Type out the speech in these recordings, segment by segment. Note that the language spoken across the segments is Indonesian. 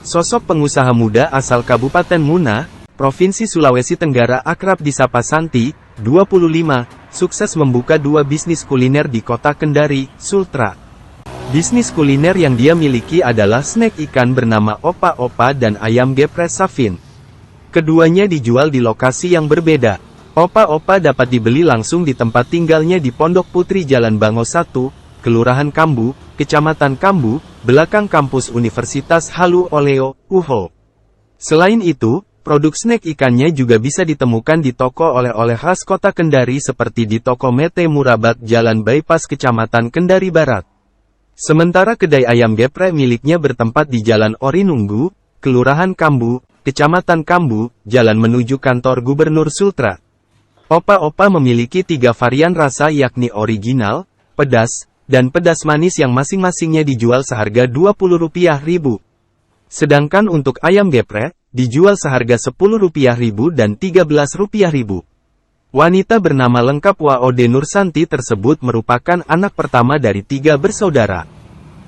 Sosok pengusaha muda asal Kabupaten Muna, Provinsi Sulawesi Tenggara akrab disapa Santi, 25, sukses membuka 2 bisnis kuliner di kota Kendari, Sultra. Bisnis kuliner yang dia miliki adalah snack ikan bernama Opa-Opa dan ayam geprek Safin. Keduanya dijual di lokasi yang berbeda. Opa-Opa dapat dibeli langsung di tempat tinggalnya di Pondok Putri Jalan Bango 1, Kelurahan Kambu, Kecamatan Kambu, belakang kampus Universitas Halu Oleo, UHO. Selain itu, produk snack ikannya juga bisa ditemukan di toko oleh-oleh khas kota Kendari seperti di toko Mete Murabak Jalan Bypass Kecamatan Kendari Barat. Sementara kedai ayam geprek miliknya bertempat di Jalan Orinunggu, Kelurahan Kambu, Kecamatan Kambu, jalan menuju kantor Gubernur Sultra. Opa-Opa memiliki 3 varian rasa yakni original, pedas, dan pedas manis yang masing-masingnya dijual seharga Rp20.000. Sedangkan untuk ayam geprek, dijual seharga Rp10.000 dan Rp13.000. Wanita bernama lengkap Waode Nur Santi tersebut merupakan anak pertama dari 3 bersaudara.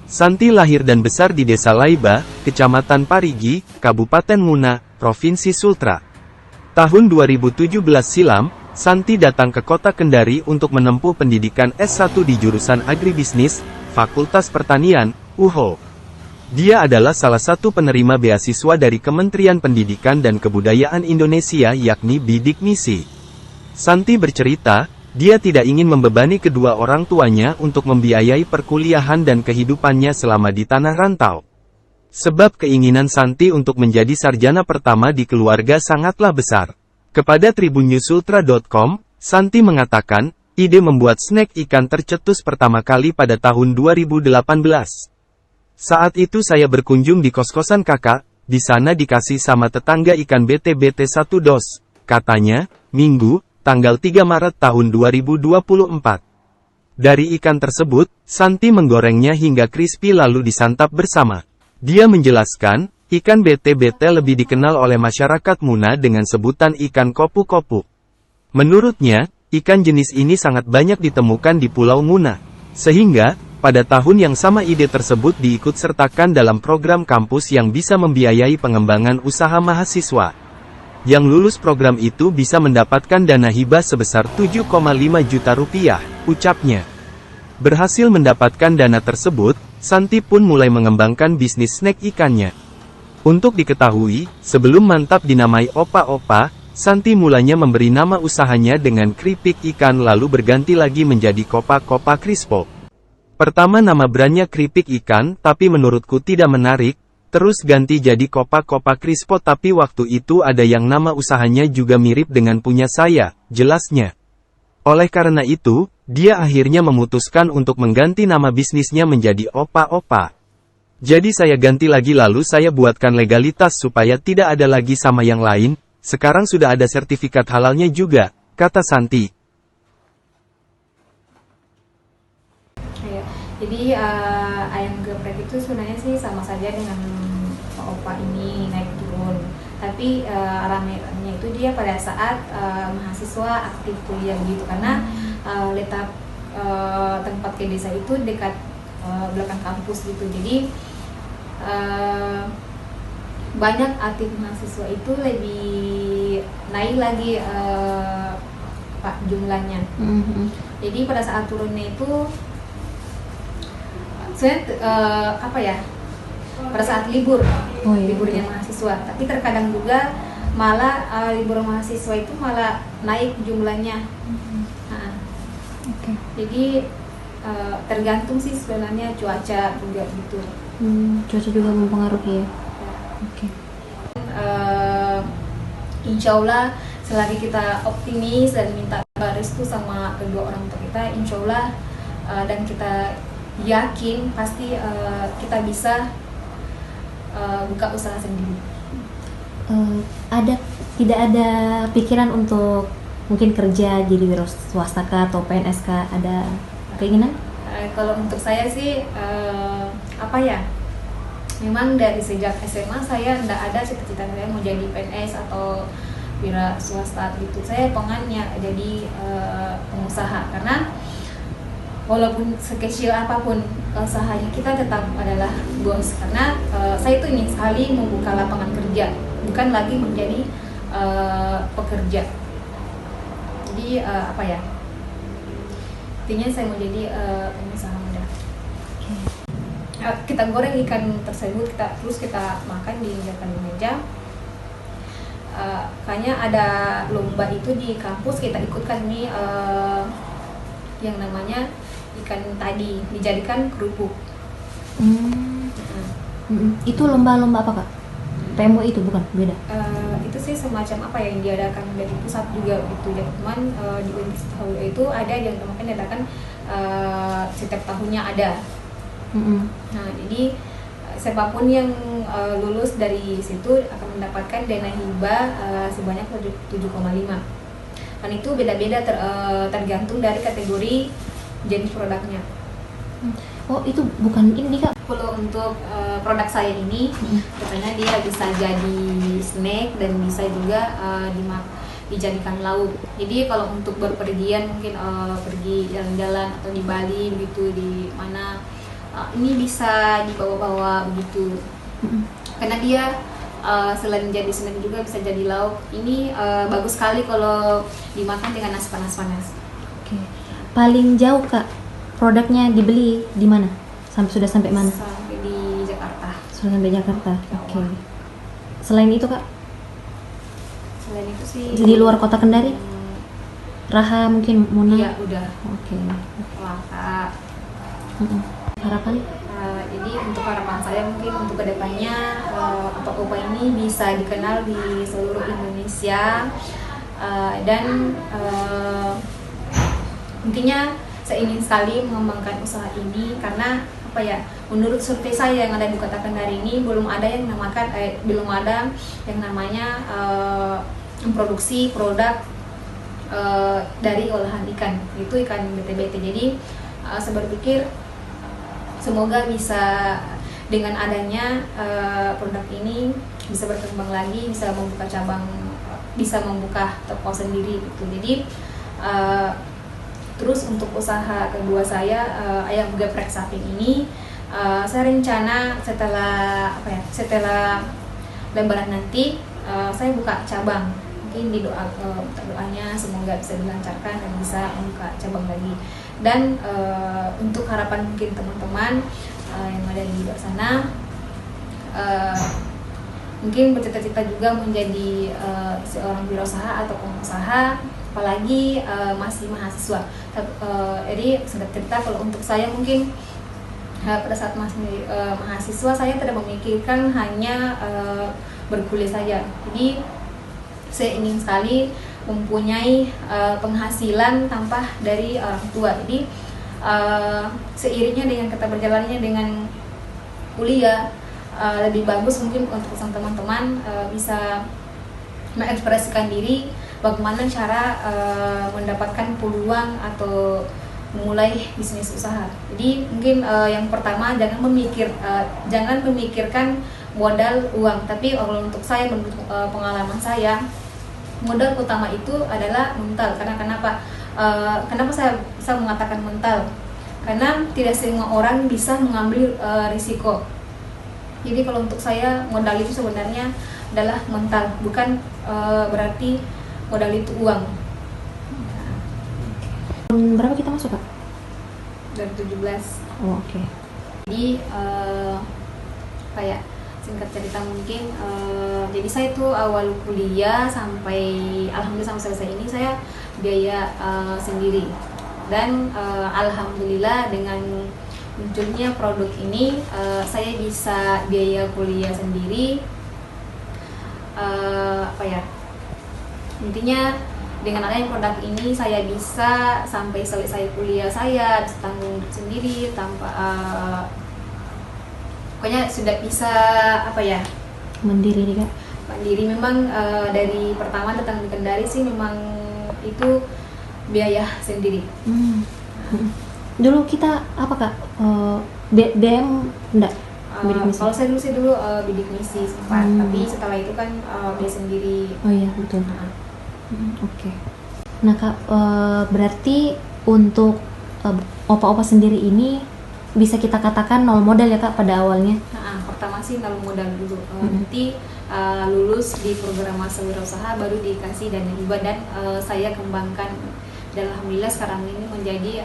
Santi lahir dan besar di Desa Laiba, Kecamatan Parigi, Kabupaten Muna, Provinsi Sultra. Tahun 2017 silam, Santi datang ke kota Kendari untuk menempuh pendidikan S1 di jurusan Agribisnis, Fakultas Pertanian, UHO. Dia adalah salah satu penerima beasiswa dari Kementerian Pendidikan dan Kebudayaan Indonesia yakni Bidik Misi. Santi bercerita, dia tidak ingin membebani kedua orang tuanya untuk membiayai perkuliahan dan kehidupannya selama di tanah rantau. Sebab keinginan Santi untuk menjadi sarjana pertama di keluarga sangatlah besar. Kepada tribunnyusultra.com, Santi mengatakan, ide membuat snack ikan tercetus pertama kali pada tahun 2018. Saat itu saya berkunjung di kos-kosan kakak, di sana dikasih sama tetangga ikan BT-BT 1 dos, katanya, Minggu, tanggal 3 Maret tahun 2024. Dari ikan tersebut, Santi menggorengnya hingga crispy lalu disantap bersama. Dia menjelaskan, ikan BT-BT lebih dikenal oleh masyarakat Muna dengan sebutan ikan kopu-kopu. Menurutnya, ikan jenis ini sangat banyak ditemukan di Pulau Muna. Sehingga, pada tahun yang sama ide tersebut diikutsertakan dalam program kampus yang bisa membiayai pengembangan usaha mahasiswa. Yang lulus program itu bisa mendapatkan dana hibah sebesar Rp7,5 juta, ucapnya. Berhasil mendapatkan dana tersebut, Santi pun mulai mengembangkan bisnis snack ikannya. Untuk diketahui, sebelum mantap dinamai Opa-Opa, Santi mulanya memberi nama usahanya dengan keripik ikan lalu berganti lagi menjadi Kopa-Kopa Crispo. Pertama nama brandnya keripik ikan, tapi menurutku tidak menarik, terus ganti jadi Kopa-Kopa Crispo tapi waktu itu ada yang nama usahanya juga mirip dengan punya saya, jelasnya. Oleh karena itu, dia akhirnya memutuskan untuk mengganti nama bisnisnya menjadi Opa-Opa. Jadi saya ganti lagi lalu saya buatkan legalitas supaya tidak ada lagi sama yang lain, sekarang sudah ada sertifikat halalnya juga, kata Santi. Jadi ayam geprek itu sebenarnya sih sama saja dengan opa ini naik turun. Tapi rame-nya itu dia pada saat mahasiswa aktif kuliah gitu karena letak tempat ke desa itu dekat belakang kampus gitu. Jadi banyak aktif mahasiswa itu lebih naik lagi pak jumlahnya. Jadi pada saat turunnya itu saya pada saat liburnya mahasiswa, tapi terkadang juga malah libur mahasiswa itu malah naik jumlahnya. Jadi tergantung sih sebenarnya cuaca juga gitu. Cuaca juga mempengaruhi ya. Insya Allah selagi kita optimis dan minta restu sama kedua orang tua kita, insya Allah dan kita yakin pasti kita bisa buka usaha sendiri. Tidak ada pikiran untuk mungkin kerja jadi wira swasta atau PNS ada keinginan? Kalau untuk saya sih memang dari sejak SMA saya tidak ada cita-cita saya mau jadi PNS atau wira swasta gitu. Saya pengennya jadi pengusaha karena walaupun sekecil apapun usahanya, kita tetap adalah bos, karena saya itu ingin sekali membuka lapangan kerja, bukan lagi menjadi pekerja. Jadi apa ya, intinya saya mau jadi pengusaha muda. Kita goreng ikan tersebut, terus kita makan di meja. Kayaknya ada lomba itu di kampus, kita ikutkan nih yang namanya ikan tadi dijadikan kerupuk. Itu lomba-lomba apa kak? PMO itu bukan? Beda? Itu sih semacam apa yang diadakan dari pusat juga gitu ya, cuman di Universitas HUI itu ada yang kemarin diadakan setiap tahunnya ada. Nah, jadi siapapun yang lulus dari situ akan mendapatkan dana hibah sebanyak 7,5. Dan itu beda-beda tergantung dari kategori jenis produknya. Oh, itu bukan ini kak? Kalau untuk produk saya ini, katanya dia bisa jadi snack dan bisa juga dijadikan lauk. Jadi kalau untuk berpergian mungkin pergi jalan-jalan atau di Bali begitu, di mana ini bisa dibawa-bawa begitu. Karena dia selain jadi snack juga bisa jadi lauk. Ini bagus sekali kalau dimakan dengan nasi panas-panas. Oke. Paling jauh kak produknya dibeli di mana? Sudah sampai mana? Sampai di Jakarta. Sudah sampai Jakarta. Oke. Selain itu kak? Selain itu sih Di luar kota Kendari? Raha mungkin Mona? Iya, udah. Oke. Laka. Harapan? Jadi untuk harapan saya mungkin untuk kedepannya opak-opak ini bisa dikenal di seluruh Indonesia, dan intinya saya ingin sekali mengembangkan usaha ini, karena apa ya, menurut survei saya yang ada di Kota Kendari ini belum ada yang namanya memproduksi produk dari olahan ikan, itu ikan bete-bete. Jadi saya berpikir semoga bisa dengan adanya produk ini bisa berkembang lagi, bisa membuka cabang, bisa membuka toko sendiri gitu. Jadi terus untuk usaha kedua saya, ayam geprek sapi ini, saya rencana setelah Lebaran nanti saya buka cabang. Mungkin doanya semoga bisa dilancarkan dan bisa membuka cabang lagi. Dan untuk harapan mungkin teman-teman yang ada di luar sana, mungkin bercita-cita juga menjadi seorang wirausaha atau pengusaha, apalagi masih mahasiswa. Jadi singkat cerita, kalau untuk saya mungkin pada saat masih mahasiswa, saya tidak memikirkan hanya berkuliah saja. Jadi saya ingin sekali mempunyai penghasilan tanpa dari orang tua. Jadi seiringnya dengan kita berjalannya dengan kuliah, lebih bagus mungkin untuk teman-teman bisa mengekspresikan diri, bagaimana cara mendapatkan peluang atau memulai bisnis usaha. Jadi mungkin yang pertama jangan memikirkan modal uang, tapi kalau untuk saya, menurut pengalaman saya, modal utama itu adalah mental. Karena kenapa saya mengatakan mental? Karena tidak semua orang bisa mengambil risiko. Jadi kalau untuk saya, modal itu sebenarnya adalah mental, bukan berarti modal itu uang. Berapa kita masuk kak? Dari 17. Oh, oke. Jadi kayak singkat cerita mungkin, jadi saya tuh awal kuliah sampai alhamdulillah sampai selesai ini saya biaya sendiri, dan alhamdulillah dengan munculnya produk ini saya bisa biaya kuliah sendiri. Intinya dengan adanya produk ini saya bisa sampai selesai kuliah saya tanggung sendiri tanpa pokoknya sudah bisa mandiri nih kak. Mandiri. Memang dari pertama datang di Kendari sih memang itu biaya sendiri. Dulu kita apa kak? BM enggak? Bidik misi? Kalau saya dulu bidik misi sempat, tapi setelah itu kan biaya sendiri. Oh iya betul. Oke. Nah kak, berarti untuk opa-opa sendiri ini bisa kita katakan nol modal ya Kak pada awalnya. Nah, pertama sih nol modal dulu. Nanti lulus di program Mahasiswa baru dikasih dana hibah dan saya kembangkan dan alhamdulillah sekarang ini menjadi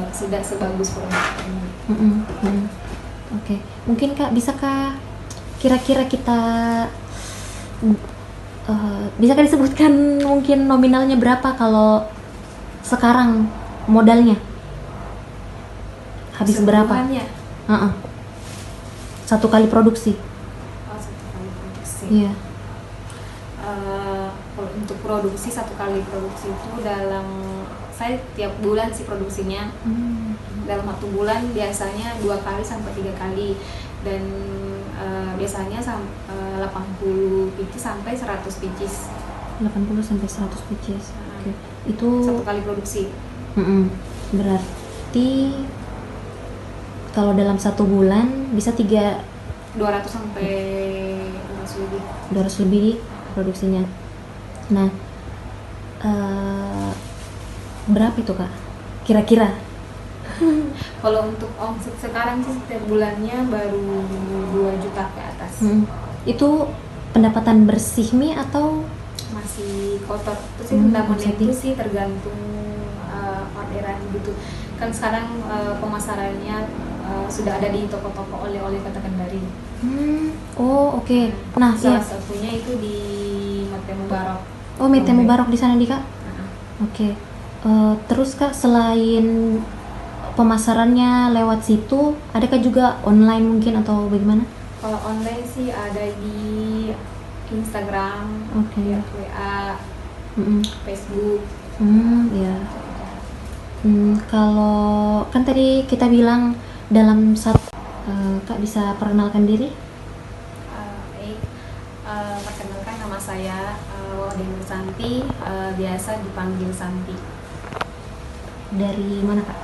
sudah sebagus produk ini. Oke. Mungkin Kak bisa Kak kira-kira kita bisa Kak disebutkan mungkin nominalnya berapa kalau sekarang modalnya? Habis berapa? Sebulannya? Satu kali produksi. Oh, satu kali produksi. Iya. Kalau untuk produksi satu kali produksi itu saya tiap bulan sih produksinya. Dalam 1 bulan biasanya 2 kali sampai 3 kali dan biasanya 80 pieces sampai 100 pieces. 80 sampai 100 pieces. Oke. Itu Satu kali produksi. Berarti kalau dalam 1 bulan bisa 200 sampai 200 lebih. 200 lebih produksinya. Nah, berapa itu Kak? Kira-kira? Kalau untuk omset sekarang sih setiap bulannya baru 2 juta ke atas. Itu pendapatan bersih mie atau Masih kotor. Itu sih pendapatan itu sih tergantung orderan gitu. Kan sekarang pemasarannya sudah ada di toko-toko oleh-oleh Kota Kendari. Oh, oke. Nah, Salah iya. satunya itu di Mete Mubarok. Oh, Mete Mubarok di sana di Kak? Oke. Terus Kak, selain pemasarannya lewat situ, adakah juga online mungkin atau bagaimana? Kalau online sih ada di Instagram, WA, Facebook. Ya. Kalau kan tadi kita bilang dalam Kak bisa perkenalkan diri? Perkenalkan nama saya Wade Nur Santi, biasa dipanggil Santi. Dari mana Kak?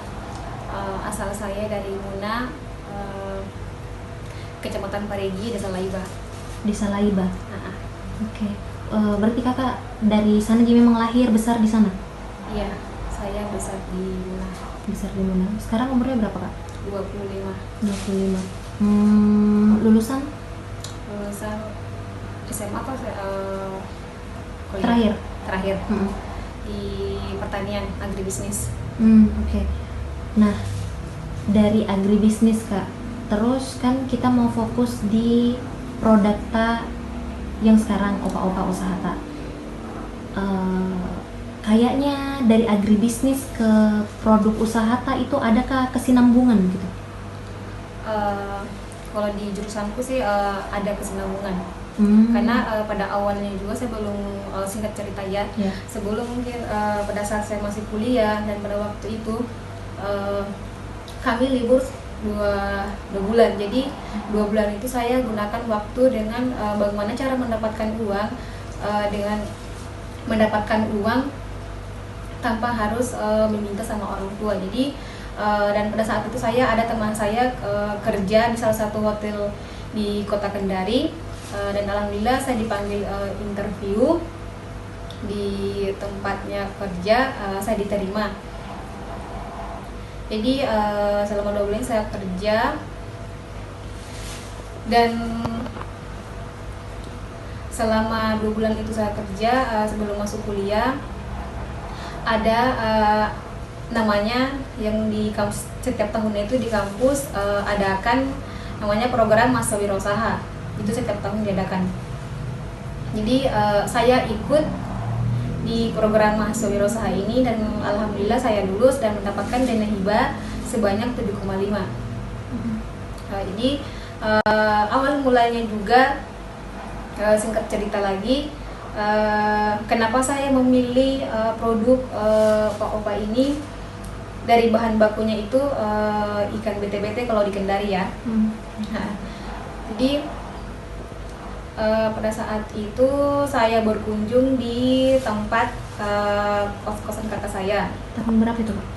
Asal saya dari Muna, Kecamatan Parigi, Desa Laiba. Desa Laiba. Oke. Berarti Kakak dari sana jadi memang lahir besar di sana? Iya, saya besar di Muna. Besar di Muna. Sekarang umurnya berapa Kak? 25. 25. Lulusan? Lulusan SMA atau kuliah? Terakhir. Di pertanian agribisnis. Oke. Nah, dari agribisnis Kak, terus kan kita mau fokus di produk yang sekarang opa-opa usaha Tak. Kayaknya dari agribisnis ke produk usaha Tak itu adakah kesinambungan gitu? Kalau di jurusanku sih ada kesinambungan. Karena pada awalnya juga saya belum singkat cerita ya. Sebelum mungkin pada saat saya masih kuliah dan pada waktu itu kami libur 2 bulan. Jadi 2 bulan itu saya gunakan waktu dengan bagaimana cara mendapatkan uang, dengan mendapatkan uang tanpa harus meminta sama orang tua. Jadi dan pada saat itu ada teman saya kerja di salah satu hotel di Kota Kendari, dan alhamdulillah saya dipanggil interview di tempatnya kerja, saya diterima. Jadi selama 2 bulan saya kerja dan selama 2 bulan itu saya kerja sebelum masuk kuliah ada namanya yang di kampus, setiap tahunnya itu di kampus adakan namanya program Mahasiswa Wirausaha. Itu setiap tahun diadakan. Jadi saya ikut di program Mahasiswa Wirausaha ini dan alhamdulillah saya lulus dan mendapatkan dana hibah sebanyak 7,5. Jadi awal mulanya juga singkat cerita lagi, kenapa saya memilih produk opa-opa ini. Dari bahan bakunya itu ikan bete-bete kalau di Kendari ya. Jadi pada saat itu saya berkunjung di tempat kos-kosan kakak saya. Tahun berapa itu Kak?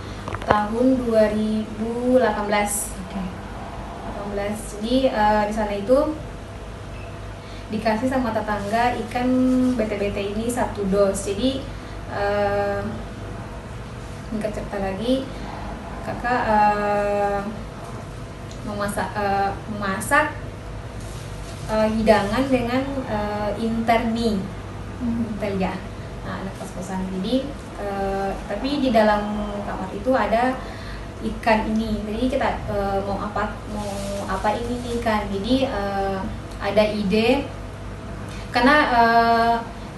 Tahun 2018. 18. Jadi di sana itu dikasih sama tetangga ikan bete-bete ini 1 dos. Jadi singkat cerita lagi, kakak memasak hidangan dengan interni, intel ya, anak kos-kosan. Jadi tapi di dalam kamar itu ada ikan ini. Jadi kita mau apa ini nih ikan. Jadi ada ide karena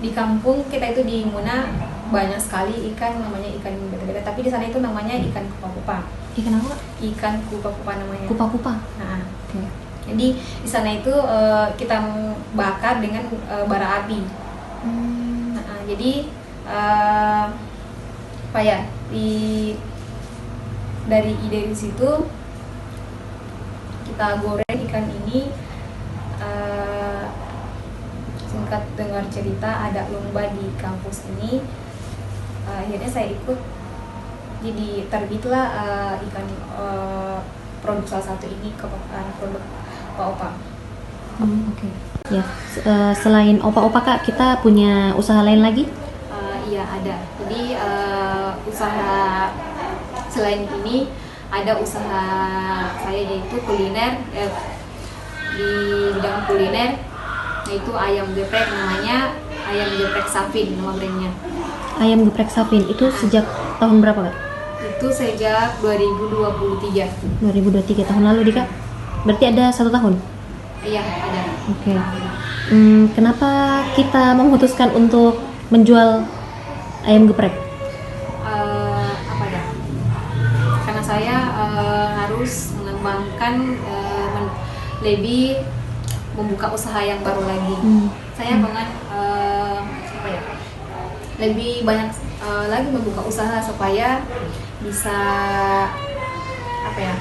di kampung kita itu di Muna banyak sekali ikan, namanya ikan beda-beda. Tapi di sana itu namanya ikan kupa-kupa. Ikan apa? Ikan kupa-kupa namanya. Kupa-kupa. Nah, Oke. jadi di sana itu kita bakar dengan bara api. Nah, jadi apa ya, dari ide di situ kita goreng ikan ini. Singkat dengar cerita ada lomba di kampus ini, akhirnya saya ikut, jadi terbitlah ikan produk salah satu ini produk opa-opa. Oke. Ya, selain opa-opa Kak, kita punya usaha lain lagi? Iya ada. Jadi usaha selain ini ada usaha saya yaitu kuliner, di bidang kuliner, yaitu ayam geprek, namanya ayam geprek Safin nama brandnya. Ayam geprek Safin itu sejak tahun berapa Kak? Itu sejak 2023. 2023, tahun lalu Kak? Berarti ada 1 tahun? Iya ada. Oke. Kenapa kita memutuskan untuk menjual ayam geprek? Apa ya? Karena saya harus mengembangkan, lebih membuka usaha yang baru lagi. Saya pengen apa ya? Lebih banyak lagi membuka usaha supaya bisa apa ya?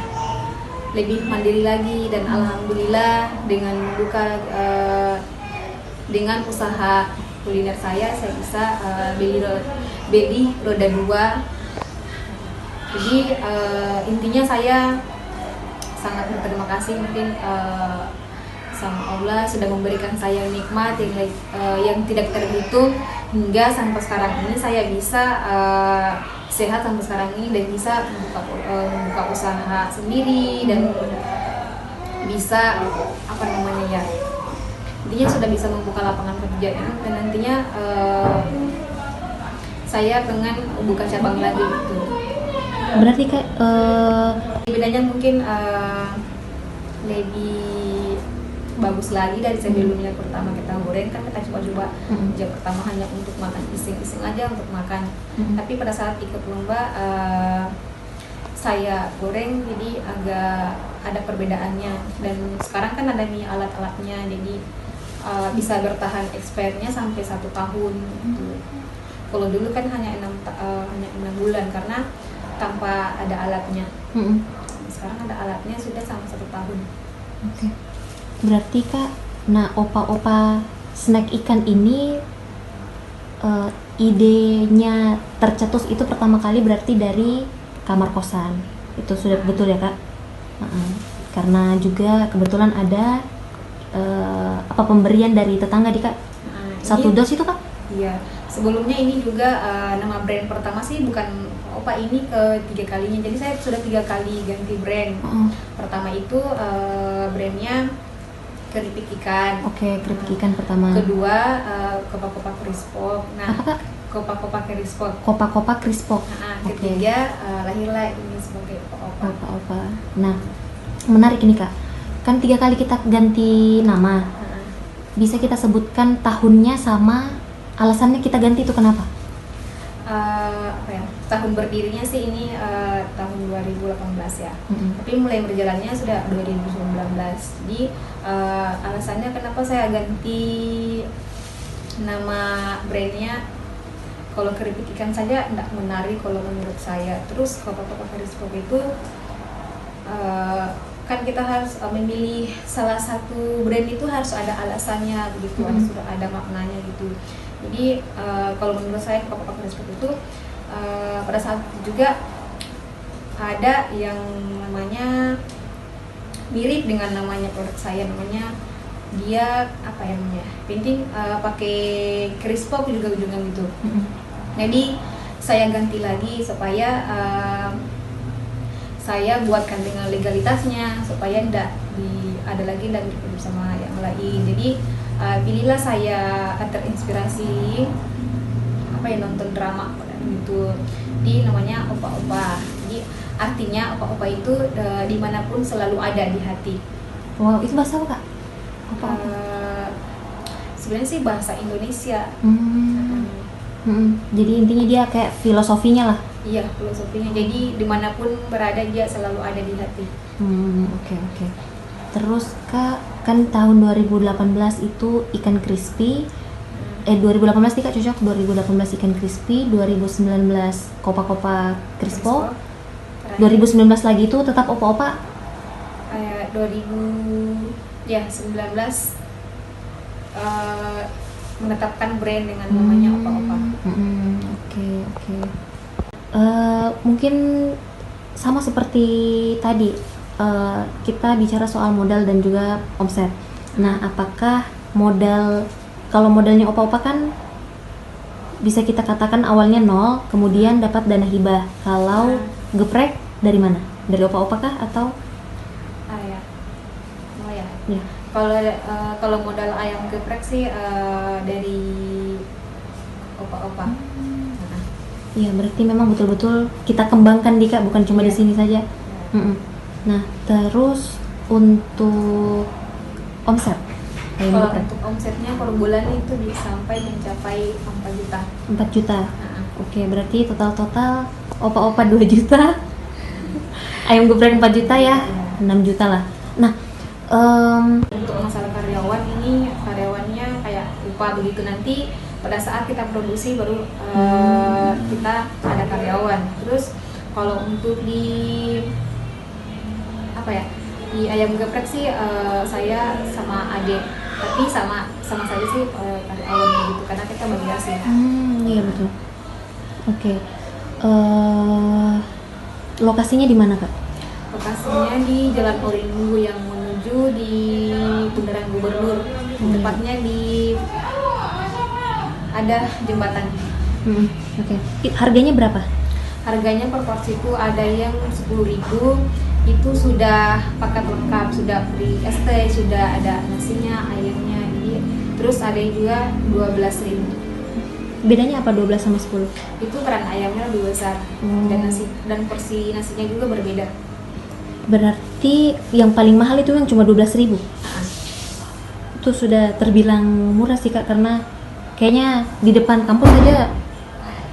Lebih mandiri lagi, dan alhamdulillah dengan membuka dengan usaha kuliner saya bisa beli roda 2. Jadi intinya saya sangat berterima kasih mungkin sama Allah sudah memberikan saya nikmat yang tidak terhitung, hingga sampai sekarang ini saya bisa sehat sampai sekarang ini, dan bisa membuka usaha sendiri, dan bisa apa namanya ya, intinya sudah bisa membuka lapangan kerja, dan nantinya saya pengen buka cabang lagi gitu. Berarti Kak Bedanya mungkin lebih bagus lagi dari sebelumnya. Pertama kita goreng kan, kita coba-coba jam pertama hanya untuk makan, iseng-iseng aja untuk makan. Tapi pada saat ikut lomba saya goreng, jadi agak ada perbedaannya, dan sekarang kan ada nih alat-alatnya, jadi bisa bertahan expirednya sampai 1 tahun gitu. Kalau dulu kan hanya 6 bulan karena tanpa ada alatnya. Sekarang ada alatnya sudah sampai 1 tahun. Oke. Berarti Kak, nah opa-opa snack ikan ini idenya tercetus itu pertama kali berarti dari kamar kosan. Itu sudah betul ya Kak? Karena juga kebetulan ada pemberian dari tetangga Kak? 1 dos itu Kak? Iya. Sebelumnya ini juga nama brand pertama sih bukan opa, ini ke 3 kalinya. Jadi saya sudah 3 kali ganti brand. Pertama itu brandnya keripik ikan. Oke, keripik ikan pertama. Kedua kopa-kopa crispok. Nah, apa Kak? Kopa-kopa crispok. Kopa-kopa crispok. Ketiga lahirlah ini sebagai opa-opa. Opa-opa. Nah, menarik ini Kak. Kan 3 kali kita ganti nama. Bisa kita sebutkan tahunnya sama alasannya kita ganti itu kenapa? Apa ya, tahun berdirinya sih ini tahun 2018 ya. Tapi mulai berjalannya sudah 2019. Jadi alasannya kenapa saya ganti nama brandnya, kalau keripik ikan saja tidak menarik kalau menurut saya. Terus kopa-kopa crispok itu kan kita harus memilih salah satu brand, itu harus ada alasannya begitu, harus sudah ada maknanya gitu. Jadi kalau menurut saya kopa-kopa crispok itu pada saat itu juga ada yang namanya mirip dengan namanya produk saya, namanya dia apa ya namanya, penting pakai crispok juga ujungnya gitu. Jadi saya ganti lagi supaya saya buatkan dengan legalitasnya supaya tidak ada lagi bersama yang lain. Jadi pilihlah saya terinspirasi nonton drama gitu di namanya Opa-Opa. Jadi artinya Opa-Opa itu dimanapun selalu ada di hati. Wow, itu bahasa apa kak? Opa-opa. Sebenarnya sih bahasa Indonesia. Jadi intinya dia kayak filosofinya lah. Iya, filosofinya. Jadi dimanapun berada dia selalu ada di hati. Oke. Terus kak, kan tahun 2018 itu ikan crispy. 2018 nih kak cocok. 2018 ikan crispy, 2019 Kopa-Kopa Crispo. 2019 lagi itu tetap Opa-Opa. 2019 menetapkan brand dengan namanya Opa-Opa. Oke. Mungkin sama seperti tadi kita bicara soal modal dan juga omset. Nah, apakah kalau modalnya Opa-Opa kan bisa kita katakan awalnya 0, kemudian dapat dana hibah. Kalau geprek dari mana? Dari Opa-Opa kah atau? Ya. Kalau modal ayam geprek sih dari Opa-Opa. Iya, berarti memang betul-betul kita kembangkan Dika, bukan cuma di sini saja. Nah, terus untuk omset. Kalau untuk omsetnya per bulan itu bisa sampai mencapai 4 juta. 4 juta. Oke, berarti total Opa-Opa 2 juta. Ayam geprek 4 juta ya. 6 juta lah. Nah, untuk masalah karyawannya kayak upah begitu, nanti pada saat kita produksi baru kita ada karyawan. Terus kalau untuk di ayam geprek sih saya sama adik, tapi sama saja sih karyawannya gitu, karena kita bagi hasil. Iya betul. Oke. Lokasinya di mana kak? Lokasinya di Jalan Oringu yang menuju di Bundaran Gubernur. Tepatnya di ada jembatan. Oke. Harganya berapa? Harganya per porsi itu ada yang 10.000, itu sudah paket lengkap, sudah free ST, sudah ada nasinya, ayamnya, terus ada yang juga 12.000. Bedanya apa 12 sama 10? Itu keran ayamnya lebih besar dan porsi nasinya juga berbeda. Berarti yang paling mahal itu yang cuma 12.000. Itu sudah terbilang murah sih kak, karena kayaknya di depan kampus aja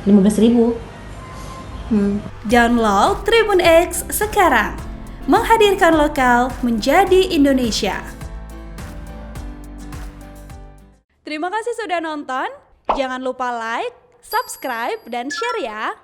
15.000. Download Tribun X sekarang, menghadirkan lokal menjadi Indonesia. Terima kasih sudah nonton. Jangan lupa like, subscribe, dan share ya.